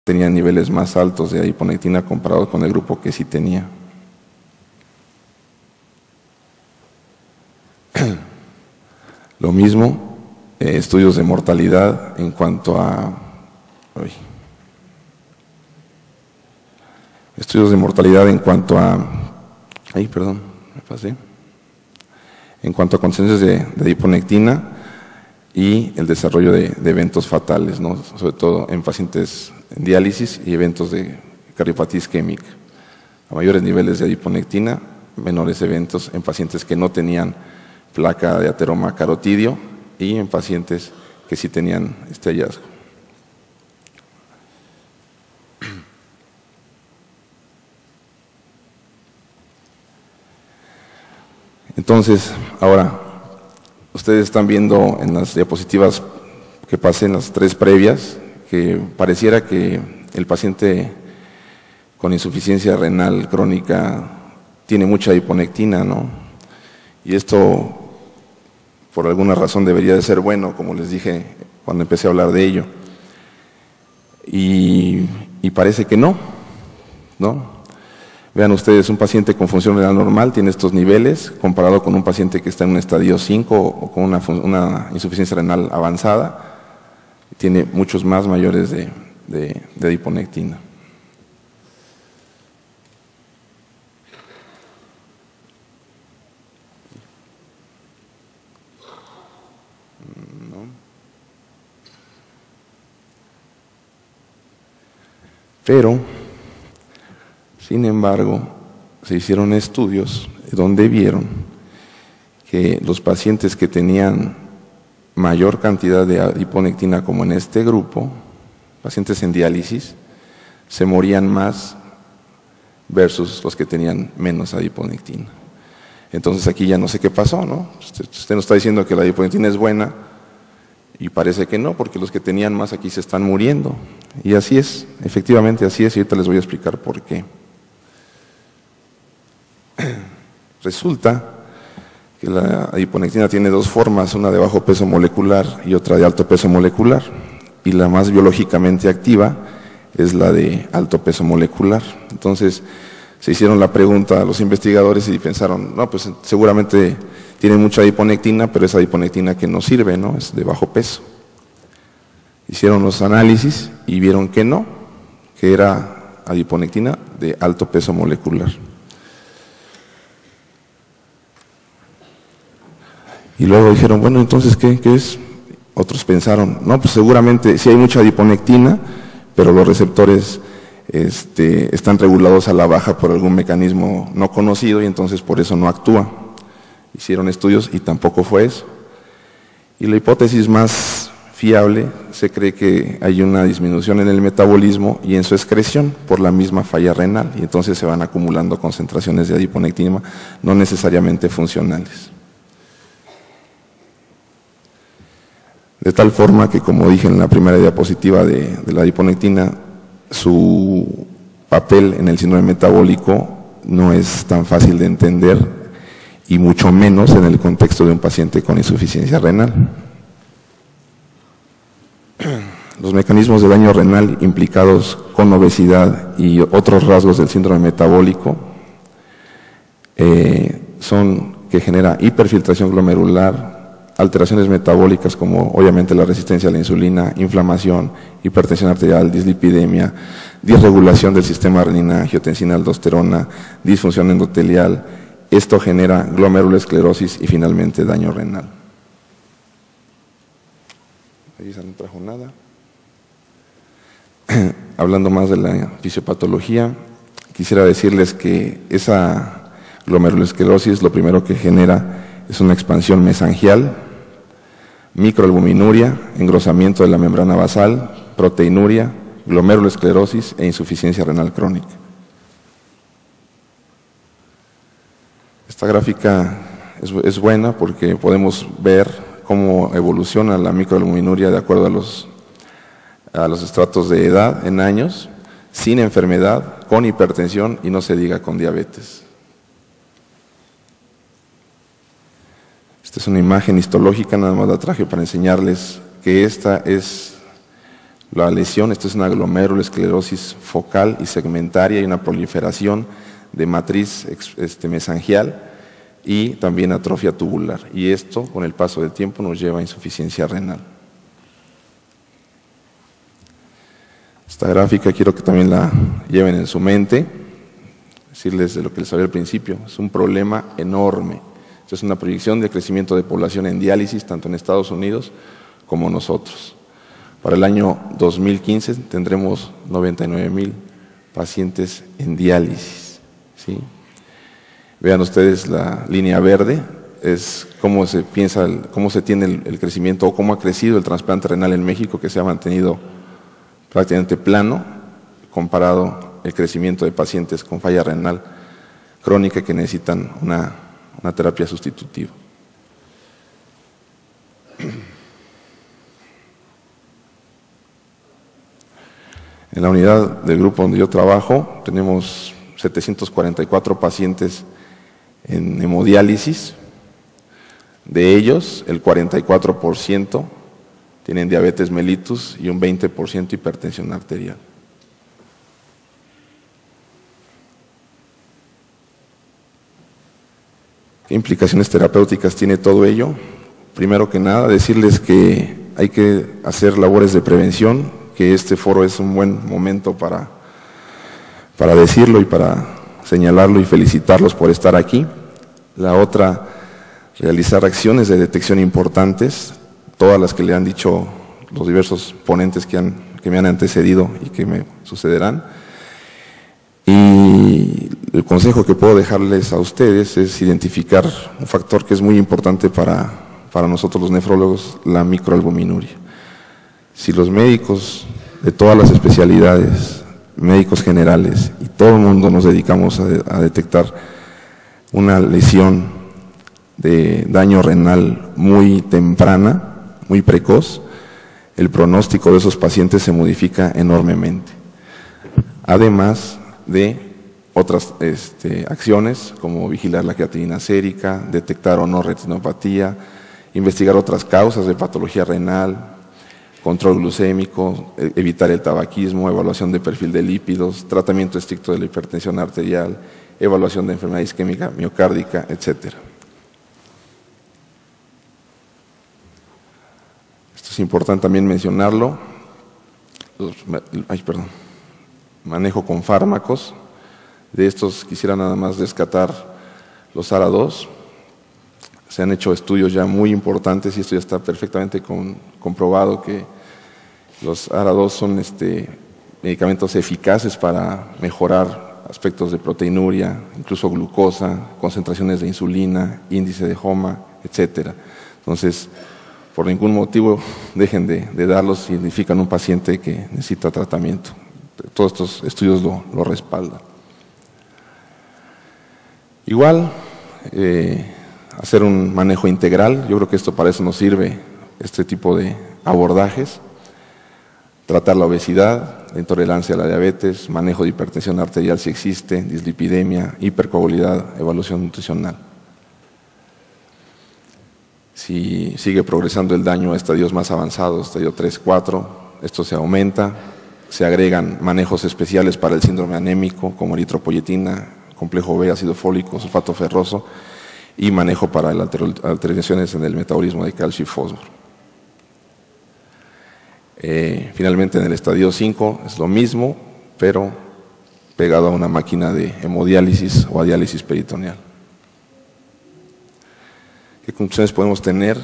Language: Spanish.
tenía niveles más altos de adiponectina comparado con el grupo que sí tenía. Lo mismo, estudios de mortalidad en cuanto a... Estudios de mortalidad en cuanto a... En cuanto a concentraciones de adiponectina y el desarrollo de eventos fatales, ¿no? Sobre todo en pacientes en diálisis y eventos de cardiopatía isquémica. A mayores niveles de adiponectina, menores eventos en pacientes que no tenían placa de ateroma carotidio y en pacientes que sí tenían este hallazgo. Entonces, ahora, ustedes están viendo en las diapositivas que pasé, en las 3 previas, que pareciera que el paciente con insuficiencia renal crónica tiene mucha adiponectina, ¿no? Y esto, por alguna razón, debería de ser bueno, como les dije cuando empecé a hablar de ello. Y parece que no, ¿no? Vean ustedes, un paciente con función renal normal tiene estos niveles, comparado con un paciente que está en un estadio 5 o con una insuficiencia renal avanzada, tiene muchos más mayores de adiponectina. Pero, sin embargo, se hicieron estudios donde vieron que los pacientes que tenían mayor cantidad de adiponectina, como en este grupo, pacientes en diálisis, se morían más versus los que tenían menos adiponectina. Entonces aquí ya no sé qué pasó, ¿no? Usted nos está diciendo que la adiponectina es buena y parece que no, porque los que tenían más aquí se están muriendo. Y así es, efectivamente así es, y ahorita les voy a explicar por qué. Resulta que la adiponectina tiene 2 formas, una de bajo peso molecular y otra de alto peso molecular, y la más biológicamente activa es la de alto peso molecular. Entonces se hicieron la pregunta a los investigadores y pensaron, no, pues seguramente tienen mucha adiponectina, pero esa adiponectina que no sirve, ¿no? Es de bajo peso. Hicieron los análisis y vieron que no, que era adiponectina de alto peso molecular. Y luego dijeron, bueno, entonces, ¿qué es? Otros pensaron, no, pues seguramente sí hay mucha adiponectina, pero los receptores están regulados a la baja por algún mecanismo no conocido y entonces por eso no actúa. Hicieron estudios y tampoco fue eso. Y la hipótesis más fiable, se cree que hay una disminución en el metabolismo y en su excreción por la misma falla renal, y entonces se van acumulando concentraciones de adiponectina no necesariamente funcionales. De tal forma que, como dije en la primera diapositiva de la adiponectina, su papel en el síndrome metabólico no es tan fácil de entender, y mucho menos en el contexto de un paciente con insuficiencia renal. Los mecanismos de daño renal implicados con obesidad y otros rasgos del síndrome metabólico son que genera hiperfiltración glomerular, alteraciones metabólicas como obviamente la resistencia a la insulina, inflamación, hipertensión arterial, dislipidemia, disregulación del sistema renina-angiotensina-aldosterona, disfunción endotelial. Esto genera glomerulosclerosis y finalmente daño renal. Ahí no trajo nada. Hablando más de la fisiopatología, quisiera decirles que esa glomerulosclerosis lo primero que genera es una expansión mesangial, microalbuminuria, engrosamiento de la membrana basal, proteinuria, glomerulosclerosis e insuficiencia renal crónica. Esta gráfica es buena porque podemos ver cómo evoluciona la microalbuminuria de acuerdo a los estratos de edad en años, sin enfermedad, con hipertensión y no se diga con diabetes. Esta es una imagen histológica, nada más la traje para enseñarles que esta es la lesión. Esto es una glomerulosclerosis focal y segmentaria y una proliferación de matriz mesangial y también atrofia tubular. Y esto, con el paso del tiempo, nos lleva a insuficiencia renal. Esta gráfica quiero que también la lleven en su mente, decirles de lo que les hablé al principio. Es un problema enorme. Esta es una proyección de crecimiento de población en diálisis, tanto en Estados Unidos como nosotros. Para el año 2015 tendremos 99,000 pacientes en diálisis, ¿sí? Vean ustedes la línea verde, es cómo se piensa, cómo se tiene el crecimiento o cómo ha crecido el trasplante renal en México, que se ha mantenido prácticamente plano comparado el crecimiento de pacientes con falla renal crónica que necesitan una terapia sustitutiva. En la unidad del grupo donde yo trabajo tenemos 744 pacientes en hemodiálisis. De ellos, el 44% tienen diabetes mellitus y un 20% hipertensión arterial. ¿Qué implicaciones terapéuticas tiene todo ello? Primero que nada, decirles que hay que hacer labores de prevención, que este foro es un buen momento para decirlo y para señalarlo y felicitarlos por estar aquí. La otra, realizar acciones de detección importantes, todas las que le han dicho los diversos ponentes que me han antecedido y que me sucederán. Y el consejo que puedo dejarles a ustedes es identificar un factor que es muy importante para nosotros los nefrólogos, la microalbuminuria. Si los médicos de todas las especialidades, médicos generales y todo el mundo nos dedicamos a detectar una lesión de daño renal muy temprana, muy precoz, el pronóstico de esos pacientes se modifica enormemente. Además de otras acciones como vigilar la creatinina sérica, detectar o no retinopatía, investigar otras causas de patología renal, control glucémico, evitar el tabaquismo, evaluación de perfil de lípidos, tratamiento estricto de la hipertensión arterial, evaluación de enfermedad isquémica miocárdica, etc. Esto es importante también mencionarlo. Manejo con fármacos. De estos quisiera nada más rescatar los ARA2. Se han hecho estudios ya muy importantes y esto ya está perfectamente comprobado que los ARA2 son medicamentos eficaces para mejorar aspectos de proteinuria, incluso glucosa, concentraciones de insulina, índice de HOMA, etc. Entonces, por ningún motivo dejen de darlos si identifican un paciente que necesita tratamiento. Todos estos estudios lo respaldan. Igual, hacer un manejo integral, yo creo que para eso nos sirve este tipo de abordajes. Tratar la obesidad, la intolerancia a la diabetes, manejo de hipertensión arterial si existe, dislipidemia, hipercoagulabilidad, evaluación nutricional. Si sigue progresando el daño a estadios más avanzados, estadio 3, 4, esto se aumenta, se agregan manejos especiales para el síndrome anémico como eritropoyetina, complejo B, ácido fólico, sulfato ferroso y manejo para las alteraciones en el metabolismo de calcio y fósforo. Finalmente en el estadio 5 es lo mismo, pero pegado a una máquina de hemodiálisis o a diálisis peritoneal. ¿Qué conclusiones podemos tener?